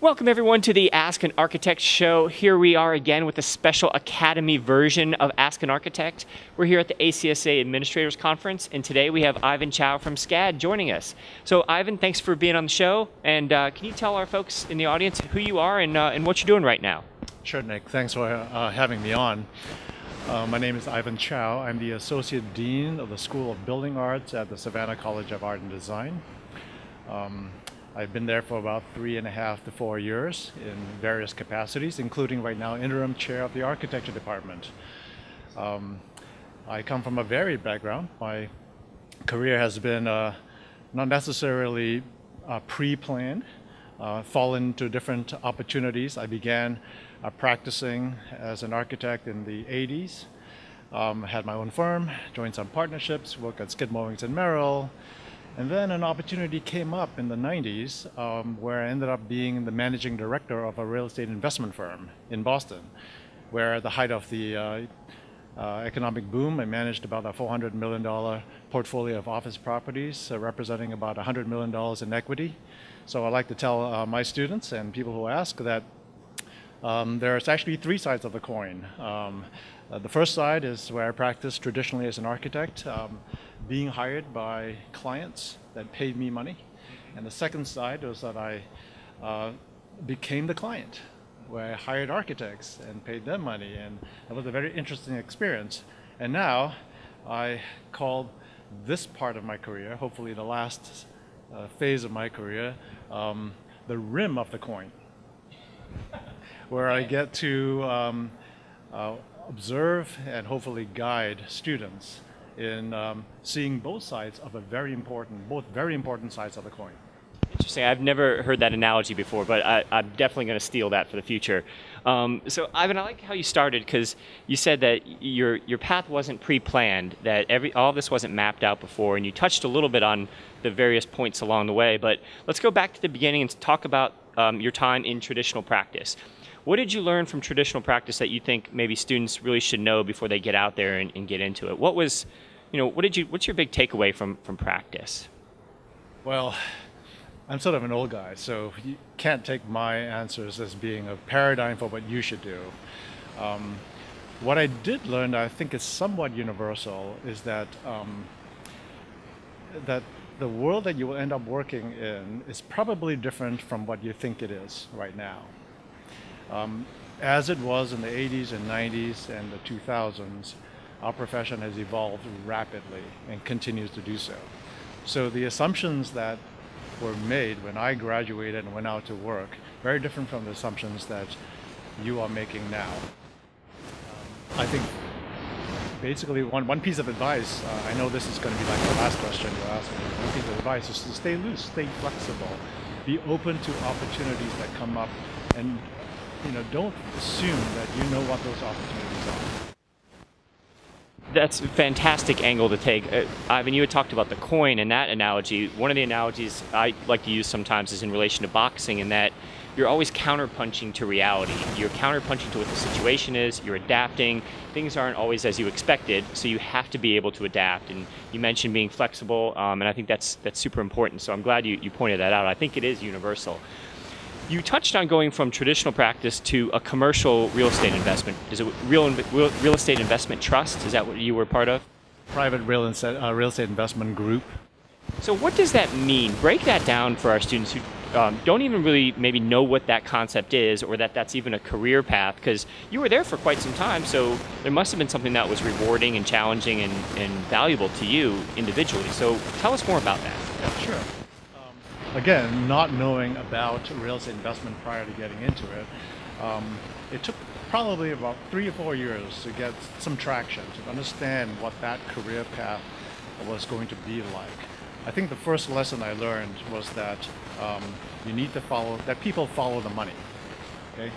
Welcome everyone to the Ask an Architect show. Here we are again with a special Academy version of Ask an Architect. We're here at the ACSA Administrators Conference, and today we have Ivan Chow from SCAD joining us. So Ivan, thanks for being on the show, and can you tell our folks in the audience who you are and what you're doing right now? Sure, Nick. Thanks for having me on. My name is Ivan Chow. I'm the Associate Dean of the School of Building Arts at the Savannah College of Art and Design. I've been there for about 3.5 to 4 years in various capacities, including right now interim chair of the architecture department. I come from a varied background. My career has been not necessarily pre-planned, fallen into different opportunities. I began practicing as an architect in the 80s, had my own firm, joined some partnerships, worked at Skidmore, Wellington, Merrill. And then an opportunity came up in the 90s where I ended up being the managing director of a real estate investment firm in Boston, where at the height of the economic boom, I managed about a $400 million portfolio of office properties, representing about $100 million in equity. So I like to tell my students and people who ask that there's actually three sides of the coin. The first side is where I practice traditionally as an architect, being hired by clients that paid me money. And the second side was that I became the client, where I hired architects and paid them money. And it was a very interesting experience. And now I call this part of my career, hopefully the last phase of my career, the rim of the coin, where I get to observe and hopefully guide students in seeing both sides of both very important sides of the coin. Interesting. I've never heard that analogy before, but I'm definitely going to steal that for the future. So Ivan, I like how you started, because you said that your path wasn't pre-planned, that all of this wasn't mapped out before, and you touched a little bit on the various points along the way. But let's go back to the beginning and talk about your time in traditional practice. What did you learn from traditional practice that you think maybe students really should know before they get out there and get into it? What's your big takeaway from practice? Well, I'm sort of an old guy, so you can't take my answers as being a paradigm for what you should do. What I did learn that I think is somewhat universal is that that the world that you will end up working in is probably different from what you think it is right now. As it was in the 80s and 90s and the 2000s, our profession has evolved rapidly and continues to do so. So the assumptions that were made when I graduated and went out to work, very different from the assumptions that you are making now. I think basically one piece of advice, I know this is going to be like the last question you asked me, one piece of advice is to stay loose, stay flexible, be open to opportunities that come up, and don't assume that you know what those opportunities are. That's a fantastic angle to take. Ivan, you had talked about the coin and that analogy. One of the analogies I like to use sometimes is in relation to boxing, in that you're always counterpunching to reality. You're counterpunching to what the situation is, you're adapting. Things aren't always as you expected, so you have to be able to adapt. And you mentioned being flexible, and I think that's super important. So I'm glad you pointed that out. I think it is universal. You touched on going from traditional practice to a commercial real estate investment. Is it real estate investment trust? Is that what you were part of? Private real estate investment group. So what does that mean? Break that down for our students who don't even really maybe know what that concept is, or that's even a career path, because you were there for quite some time, so there must have been something that was rewarding and challenging and valuable to you individually. So tell us more about that. Yeah, sure. Again, not knowing about real estate investment prior to getting into it, it took probably about 3 or 4 years to get some traction, to understand what that career path was going to be like. I think the first lesson I learned was that you need to people follow the money. Okay,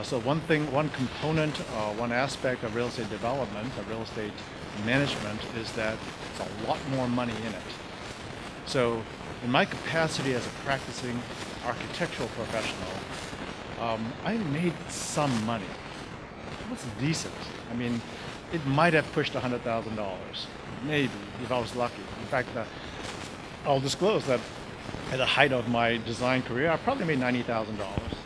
so one component, one aspect of real estate development, of real estate management, is that there's a lot more money in it. So in my capacity as a practicing architectural professional, I made some money. It was decent. I mean, it might have pushed $100,000, maybe, if I was lucky. In fact, I'll disclose that at the height of my design career, I probably made $90,000.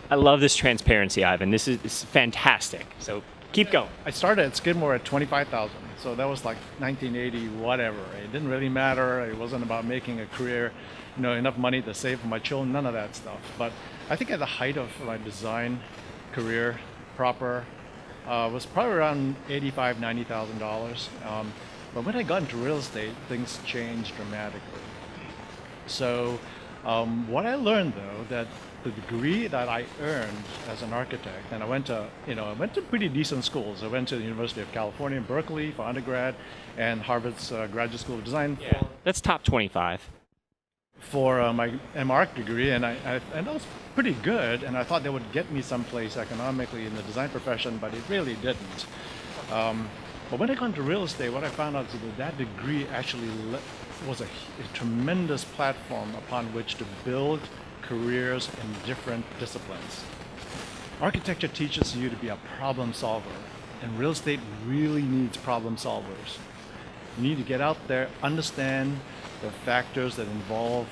I love this transparency, Ivan. This is fantastic. So keep going. I started at Skidmore at 25,000, so that was like 1980, whatever. It didn't really matter. It wasn't about making a career, enough money to save for my children, none of that stuff. But I think at the height of my design career proper was probably around $85,000, $90,000. But when I got into real estate, things changed dramatically. So what I learned though, that the degree that I earned as an architect, and I went to pretty decent schools. I went to the University of California in Berkeley for undergrad, and Harvard's Graduate School of Design. Yeah, that's top 25. For my MArch degree, and that was pretty good, and I thought that would get me someplace economically in the design profession, but it really didn't. But when I got into real estate, what I found out is that degree actually was a tremendous platform upon which to build careers in different disciplines. Architecture teaches you to be a problem solver, and real estate really needs problem solvers. You need to get out there, understand the factors that involve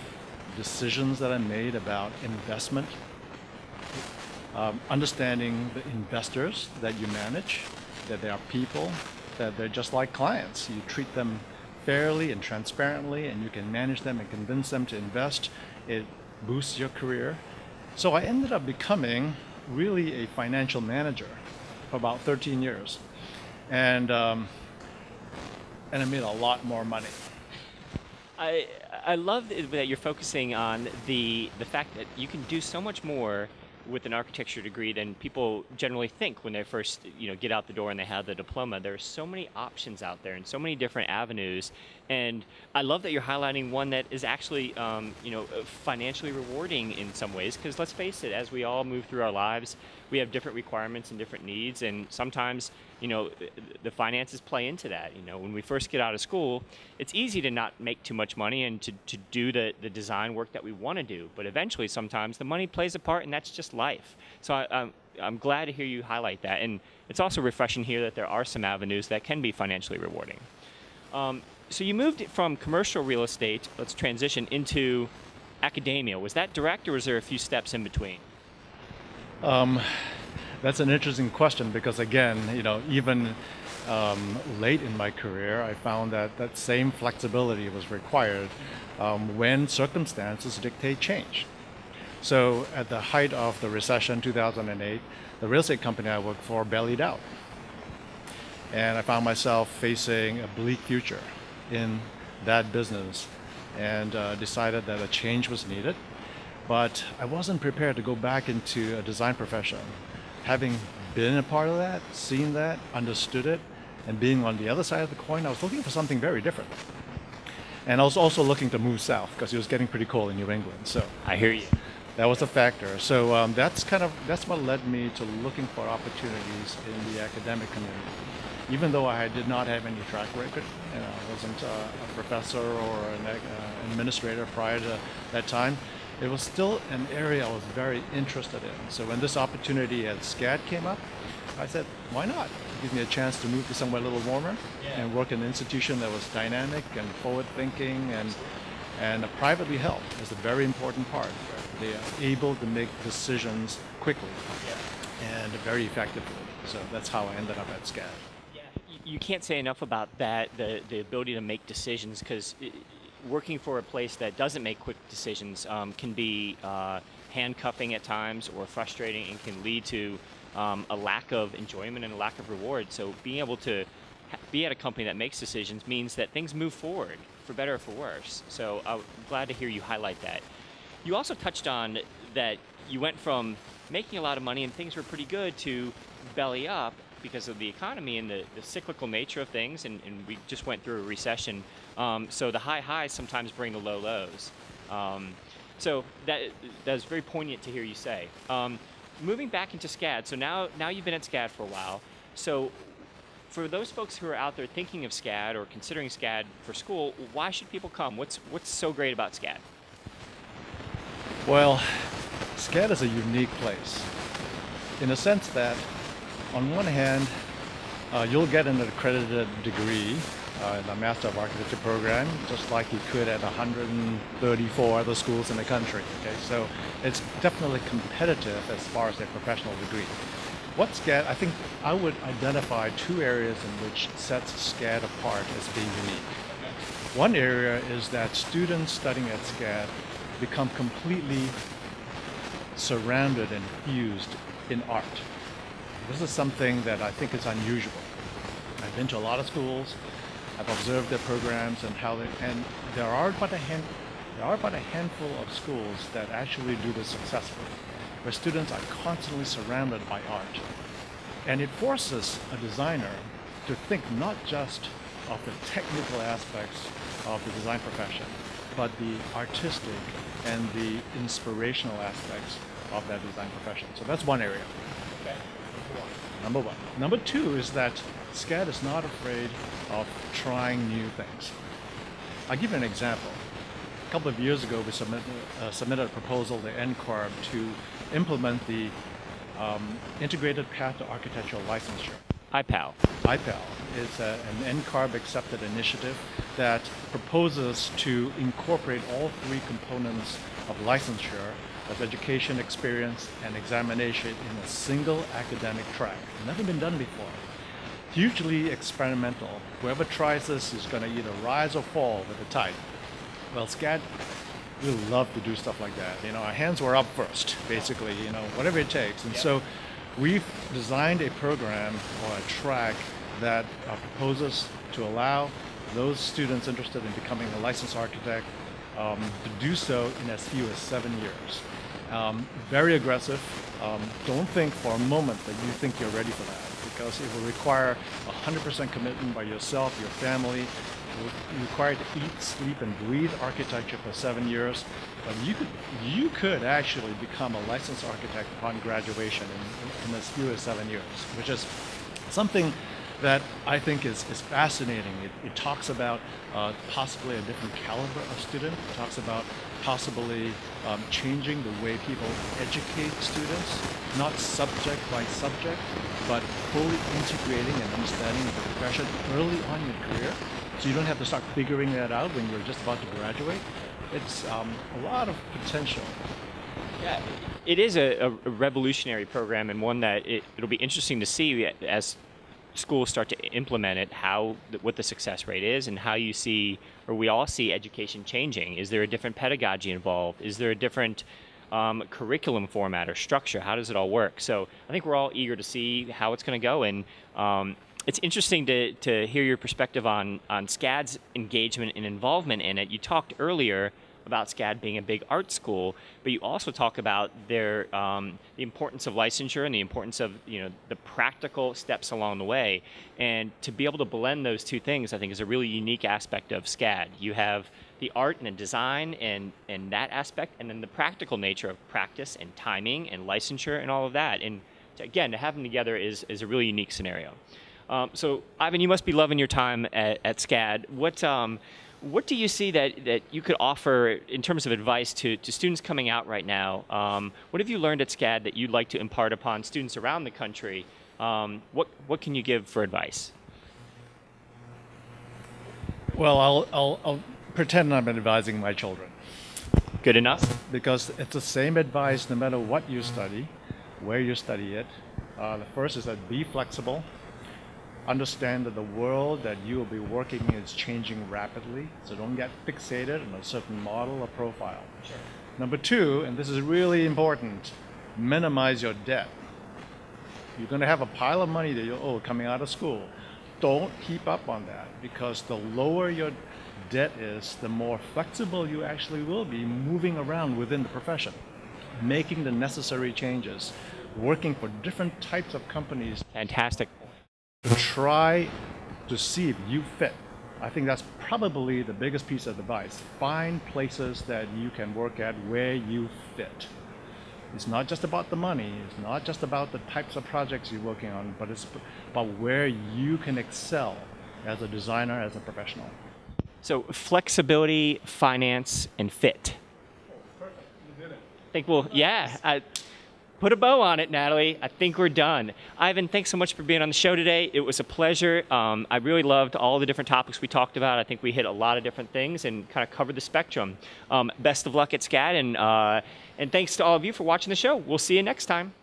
decisions that are made about investment, understanding the investors that you manage, that they are people, that they're just like clients. You treat them fairly and transparently, and you can manage them and convince them to invest. It boosts your career. So I ended up becoming really a financial manager for about 13 years. And I made a lot more money. I love that you're focusing on the fact that you can do so much more with an architecture degree than people generally think when they first get out the door and they have the diploma. There are so many options out there and so many different avenues, and I love that you're highlighting one that is actually financially rewarding in some ways, because let's face it, as we all move through our lives, we have different requirements and different needs, and sometimes the finances play into that. When we first get out of school, it's easy to not make too much money and to do the design work that we want to do, but eventually sometimes the money plays a part, and that's just life. So I'm glad to hear you highlight that, and it's also refreshing here that there are some avenues that can be financially rewarding. So you moved from commercial real estate, let's transition, into academia. Was that direct, or was there a few steps in between? That's an interesting question, because again, even late in my career, I found that same flexibility was required when circumstances dictate change. So at the height of the recession, 2008, the real estate company I worked for bellied out. And I found myself facing a bleak future in that business, and decided that a change was needed. But I wasn't prepared to go back into a design profession. Having been a part of that, seen that, understood it, and being on the other side of the coin, I was looking for something very different. And I was also looking to move south because it was getting pretty cold in New England. So I hear you. that was a factor. So that's what led me to looking for opportunities in the academic community. Even though I did not have any track record, I wasn't a professor or an administrator prior to that time, it was still an area I was very interested in. So when this opportunity at SCAD came up, I said, why not? It gives me a chance to move to somewhere a little warmer and work in an institution that was dynamic and forward-thinking and privately held is a very important part. They are able to make decisions quickly and very effectively. So that's how I ended up at SCAD. You can't say enough about that, the ability to make decisions, because working for a place that doesn't make quick decisions can be handcuffing at times, or frustrating, and can lead to a lack of enjoyment and a lack of reward. So being able to be at a company that makes decisions means that things move forward, for better or for worse. So I'm glad to hear you highlight that. You also touched on that you went from making a lot of money and things were pretty good to belly up because of the economy and the cyclical nature of things, and we just went through a recession. So the high highs sometimes bring the low lows. So that's very poignant to hear you say. Moving back into SCAD, so now you've been at SCAD for a while. So for those folks who are out there thinking of SCAD or considering SCAD for school, why should people come? What's so great about SCAD? Well, SCAD is a unique place in a sense that on one hand, you'll get an accredited degree in the Master of Architecture program, just like you could at 134 other schools in the country. Okay, so it's definitely competitive as far as a professional degree. What SCAD, I think I would identify two areas in which sets SCAD apart as being unique. One area is that students studying at SCAD become completely surrounded and fused in art. This is something that I think is unusual. I've been to a lot of schools. I've observed their programs and how they, and there are but a handful of schools that actually do this successfully, where students are constantly surrounded by art. And it forces a designer to think not just of the technical aspects of the design profession, but the artistic and the inspirational aspects of that design profession. So that's one area. Okay. Number one. Number two is that SCAD is not afraid of trying new things. I'll give you an example. A couple of years ago, we submitted a proposal to NCARB to implement the Integrated Path to Architectural Licensure. IPAL. IPAL is an NCARB accepted initiative that proposes to incorporate all three components of licensure, of education, experience, and examination in a single academic track. Never been done before. Hugely experimental. Whoever tries this is going to either rise or fall with the tide. Well, SCAD, we love to do stuff like that. You know, our hands were up first, basically, you know, whatever it takes. And so we've designed a program or a track that proposes to allow those students interested in becoming a licensed architect to do so in as few as 7 years. Very aggressive. Don't think for a moment that you think you're ready for that, because it will require 100% commitment by yourself, your family. You're required to eat, sleep, and breathe architecture for 7 years. But you could actually become a licensed architect upon graduation in as few as 7 years, which is something that I think is fascinating. It talks about possibly a different caliber of student. It talks about possibly changing the way people educate students, not subject by subject, but fully integrating and understanding the profession early on in your career, so you don't have to start figuring that out when you're just about to graduate. It's a lot of potential. Yeah, it is a revolutionary program, and one that it'll be interesting to see as schools start to implement it, what the success rate is, and how you see, or we all see, education changing. Is there a different pedagogy involved? Is there a different curriculum format or structure? How does it all work? So I think we're all eager to see how it's going to go, and it's interesting to hear your perspective on SCAD's engagement and involvement in it. You talked earlier about SCAD being a big art school, but you also talk about the importance of licensure and the importance of the practical steps along the way. And to be able to blend those two things, I think, is a really unique aspect of SCAD. You have the art and the design and that aspect, and then the practical nature of practice and timing and licensure and all of that. And again, to have them together is a really unique scenario. So, Ivan, you must be loving your time at SCAD. What do you see that you could offer in terms of advice to students coming out right now? What have you learned at SCAD that you'd like to impart upon students around the country? What can you give for advice? Well, I'll pretend I'm advising my children. Good enough? Because it's the same advice no matter what you study, where you study it. The first is that be flexible. Understand that the world that you will be working in is changing rapidly, so don't get fixated on a certain model or profile. Sure. Number two, and this is really important, minimize your debt. You're going to have a pile of money that you owe coming out of school. Don't keep up on that, because the lower your debt is, the more flexible you actually will be moving around within the profession, making the necessary changes, working for different types of companies. Fantastic. Try to see if you fit. I think that's probably the biggest piece of advice. Find places that you can work at where you fit. It's not just about the money, it's not just about the types of projects you're working on, but it's about where you can excel as a designer, as a professional. So flexibility, finance, and fit. Perfect, you did it. I think, well, yeah. Put a bow on it, Natalie. I think we're done. Ivan, thanks so much for being on the show today. It was a pleasure. I really loved all the different topics we talked about. I think we hit a lot of different things and kind of covered the spectrum. Best of luck at SCAD, and thanks to all of you for watching the show. We'll see you next time.